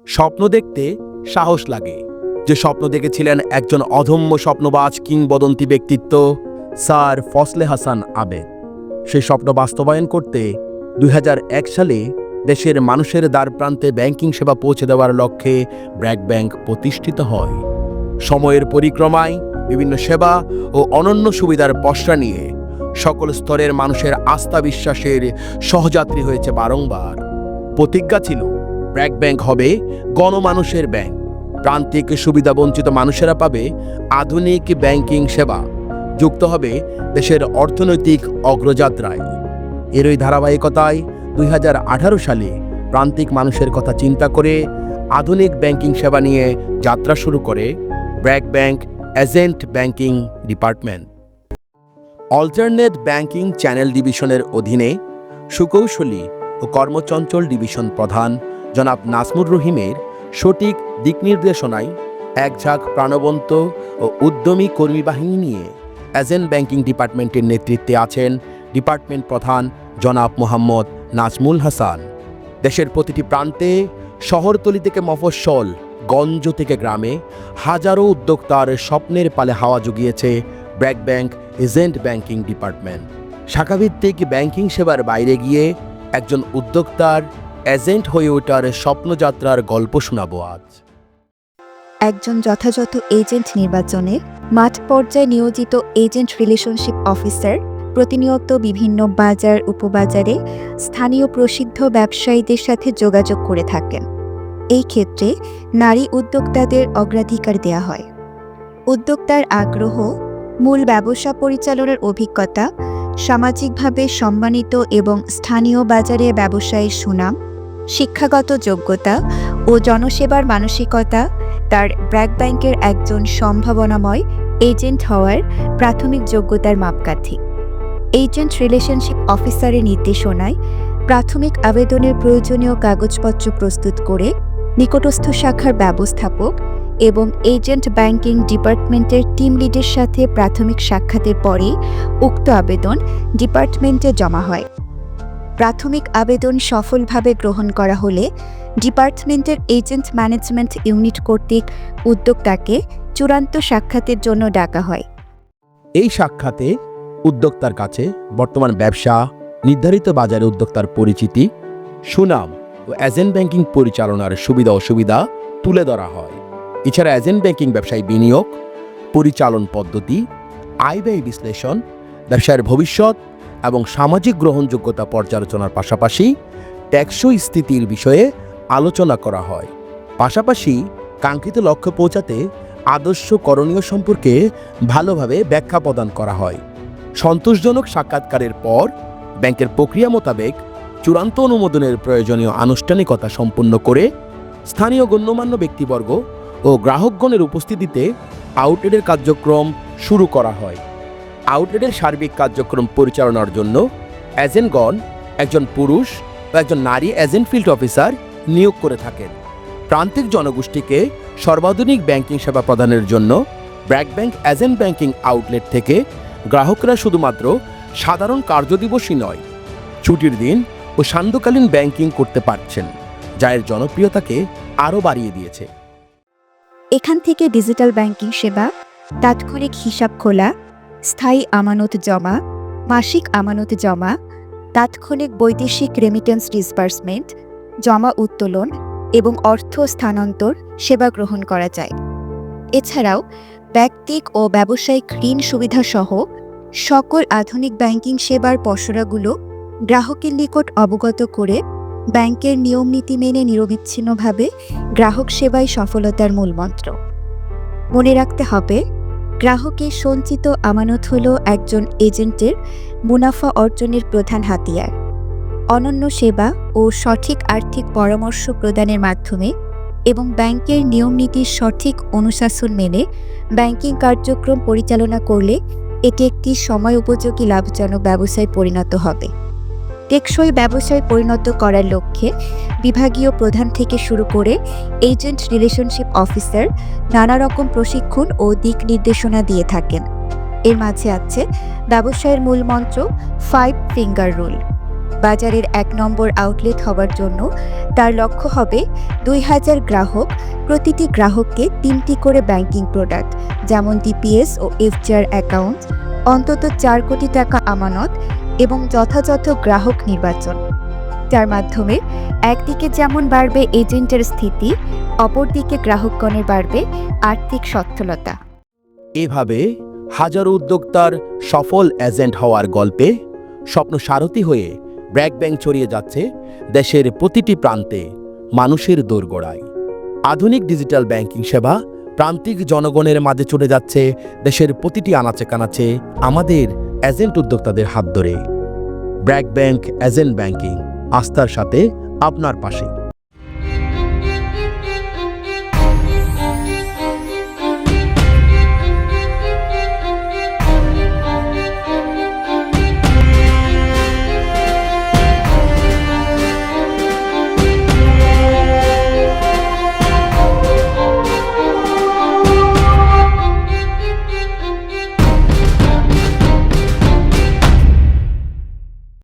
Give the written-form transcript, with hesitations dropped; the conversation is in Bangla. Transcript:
স্বপ্ন দেখতে সাহস লাগে। যে স্বপ্ন দেখেছিলেন একজন অদম্য স্বপ্নবাজ কিংবদন্তি ব্যক্তিত্ব স্যার ফজলে হাসান আবেদ। সেই স্বপ্ন বাস্তবায়ন করতে ২০০১ সালে দেশের মানুষের দ্বারপ্রান্তে ব্যাংকিং সেবা পৌঁছে দেওয়ার লক্ষ্যে ব্র্যাক ব্যাংক প্রতিষ্ঠিত হয়। সময়ের পরিক্রমায় বিভিন্ন সেবা ও অনন্য সুবিধার পসরা নিয়ে সকল স্তরের মানুষের আস্থা বিশ্বাসের সহযাত্রী হয়েছে বারংবার। প্রতিজ্ঞা ছিল ব্র্যাক ব্যাংক হবে গণমানুষের ব্যাংক। প্রান্তিক সুবিধাবঞ্চিত মানুষেরা পাবে আধুনিক ব্যাংকিং সেবা, যুক্ত হবে দেশের অর্থনৈতিক অগ্রযাত্রায়। এরই ধারাবাহিকতায় ২০১৮ সালে প্রান্তিক মানুষের কথা চিন্তা করে আধুনিক ব্যাংকিং সেবা নিয়ে যাত্রা শুরু করে BRAC bank agent banking department. Alternate banking channel ডিভিশনের অধীনে সুকৌশলী ও কর্মচঞ্চল ডিভিশন প্রধান জনাব নাসমুর রহিমের সঠিক দিক নির্দেশনায় একঝাঁক প্রাণবন্ত ও উদ্যমী কর্মী বাহিনী নিয়ে এজেন্ট ব্যাংকিং ডিপার্টমেন্টের নেতৃত্বে আছেন ডিপার্টমেন্ট প্রধান জনাব মোহাম্মদ নাজমুল হাসান। দেশের প্রতিটি প্রান্তে, শহরতলি থেকে মফস্বল, গঞ্জ থেকে গ্রামে হাজারো উদ্যোক্তার স্বপ্নের পালে হাওয়া জুগিয়েছে BRAC bank agent banking department. শাখাভিত্তিক ব্যাংকিং সেবার বাইরে গিয়ে একজন উদ্যোক্তার এজেন্ট হয়ে ওঠার স্বপ্নযাত্রার গল্প শোনাবো আজ। একজন যথাযথ এজেন্ট নির্বাচনে মাঠ পর্যায়ে নিয়োজিত এজেন্ট রিলেশনশিপ অফিসার প্রতিনিয়ত বিভিন্ন বাজার উপবাজারে স্থানীয় প্রসিদ্ধ ব্যবসায়ীদের সাথে যোগাযোগ করে থাকেন। এই ক্ষেত্রে নারী উদ্যোক্তাদের অগ্রাধিকার দেয়া হয়। উদ্যোক্তার আগ্রহ, মূল ব্যবসা পরিচালনার অভিজ্ঞতা, সামাজিকভাবে সম্মানিত এবং স্থানীয় বাজারে ব্যবসায়ের সুনাম, শিক্ষাগত যোগ্যতা ও জনসেবার মানসিকতা তার ব্র্যাক ব্যাংকের একজন সম্ভাবনাময় এজেন্ট হওয়ার প্রাথমিক যোগ্যতার মাপকাঠি। এজেন্ট রিলেশনশিপ অফিসারের নির্দেশনায় প্রাথমিক আবেদনের প্রয়োজনীয় কাগজপত্র প্রস্তুত করে নিকটস্থ শাখার ব্যবস্থাপক এবং এজেন্ট ব্যাংকিং ডিপার্টমেন্টের টিম লিডের সাথে প্রাথমিক সাক্ষাতের পরে উক্ত আবেদন ডিপার্টমেন্টে জমা হয়। প্রাথমিক আবেদন সফলভাবে গ্রহণ করা হলে ডিপার্টমেন্টের এজেন্ট ম্যানেজমেন্ট ইউনিট কর্তৃক উদ্যোক্তাকে চূড়ান্ত সাক্ষাতের জন্য ডাকা হয়। এই সাক্ষাতে উদ্যোক্তার কাছে বর্তমান ব্যবসা, নির্ধারিত বাজারে উদ্যোক্তার পরিচিতি, সুনাম ও এজেন্ট ব্যাংকিং পরিচালনার সুবিধা অসুবিধা তুলে ধরা হয়। এছাড়া এজেন্ট ব্যাংকিং ব্যবসায় বিনিয়োগ, পরিচালন পদ্ধতি, আয় ব্যয় বিশ্লেষণ, ব্যবসায়ের ভবিষ্যৎ এবং সামাজিক গ্রহণযোগ্যতা পর্যালোচনার পাশাপাশি টেকসই স্থিতির বিষয়ে আলোচনা করা হয়। পাশাপাশি কাঙ্ক্ষিত লক্ষ্যে পৌঁছাতে আদর্শ করণীয় সম্পর্কে ভালোভাবে ব্যাখ্যা প্রদান করা হয়। সন্তোষজনক সাক্ষাৎকারের পর ব্যাংকের প্রক্রিয়া মোতাবেক চূড়ান্ত অনুমোদনের প্রয়োজনীয় আনুষ্ঠানিকতা সম্পন্ন করে স্থানীয় গণ্যমান্য ব্যক্তিবর্গ ও গ্রাহকগণের উপস্থিতিতে আউটলেটের কার্যক্রম শুরু করা হয়। আউটলেটের সার্বিক কার্যক্রম পরিচালনার জন্য এজেন্টগণ একজন পুরুষ বা একজন নারী এজেন্ট ফিল্ড অফিসার নিয়োগ করে থাকেন। প্রান্তিক জনগোষ্ঠীকে সর্বাধুনিক ব্যাংকিং সেবা প্রদানের জন্য BRAC bank agent banking outlet থেকে গ্রাহকরা শুধুমাত্র সাধারণ কার্যদিবসই নয়, ছুটির দিন ও সান্ধ্যকালীন ব্যাংকিং করতে পারছেন, যা এর জনপ্রিয়তাকে আরও বাড়িয়ে দিয়েছে। এখান থেকে ডিজিটাল ব্যাংকিং সেবা, তাৎক্ষণিক হিসাব খোলা, স্থায়ী আমানত জমা, মাসিক আমানত জমা, তাৎক্ষণিক বৈদেশিক রেমিটেন্স ডিসবার্সমেন্ট, জমা উত্তোলন এবং অর্থ স্থানান্তর সেবা গ্রহণ করা যায়। এছাড়াও ব্যক্তিক ও ব্যবসায়িক ঋণ সুবিধা সহ সকল আধুনিক ব্যাংকিং সেবার পসরাগুলো গ্রাহকের নিকট অবগত করে ব্যাংকের নিয়মনীতি মেনে নিরবিচ্ছিন্নভাবে গ্রাহক সেবাই সফলতার মূলমন্ত্র। মনে রাখতে হবে, গ্রাহকের সঞ্চিত আমানত হল একজন এজেন্টের মুনাফা অর্জনের প্রধান হাতিয়ার। অনন্য সেবা ও সঠিক আর্থিক পরামর্শ প্রদানের মাধ্যমে এবং ব্যাংকের নিয়মনীতির সঠিক অনুশাসন মেনে ব্যাংকিং কার্যক্রম পরিচালনা করলে এটি একটি সময় উপযোগী লাভজনক ব্যবসায় পরিণত হবে। টেকসই ব্যবসায় পরিণত করার লক্ষ্যে বিভাগীয় প্রধান থেকে শুরু করে এজেন্ট রিলেশনশিপ অফিসার নানা রকম প্রশিক্ষণ ও দিক নির্দেশনা দিয়ে থাকেন। এর মাঝে আছে ব্যবসায়ের মূল মন্ত্র 5 ফিঙ্গার রুল বাজারের ১ নম্বর আউটলেট হবার জন্য তার লক্ষ্য হবে ২,০০০ গ্রাহক, প্রতিটি গ্রাহককে ৩টি করে ব্যাংকিং প্রোডাক্ট যেমন ডিপিএস ও এফডিআর অ্যাকাউন্ট, অন্তত ৪ কোটি টাকা আমানত এবং যথাযথ গ্রাহক নির্বাচন, যার মাধ্যমে একদিকে যেমন বাড়বে এজেন্টের স্থিতি, অপরদিকে গ্রাহকগণের বাড়বে আর্থিক সচ্ছলতা। এভাবে হাজারো উদ্যোক্তার সফল এজেন্ট হওয়ার গল্পে স্বপ্ন সারথি হয়ে ব্র্যাক ব্যাংক ছড়িয়ে যাচ্ছে দেশের প্রতিটি প্রান্তে, মানুষের দোরগোড়ায়। আধুনিক ডিজিটাল ব্যাংকিং সেবা প্রান্তিক জনগণের মাঝে চলে যাচ্ছে দেশের প্রতিটি আনাচে কানাচে আমাদের এজেন্ট উদ্যোক্তাদের হাত ধরে। ব্র্যাক ব্যাংক এজেন্ট ব্যাংকিং, আস্থার সাথে আপনার পাশে।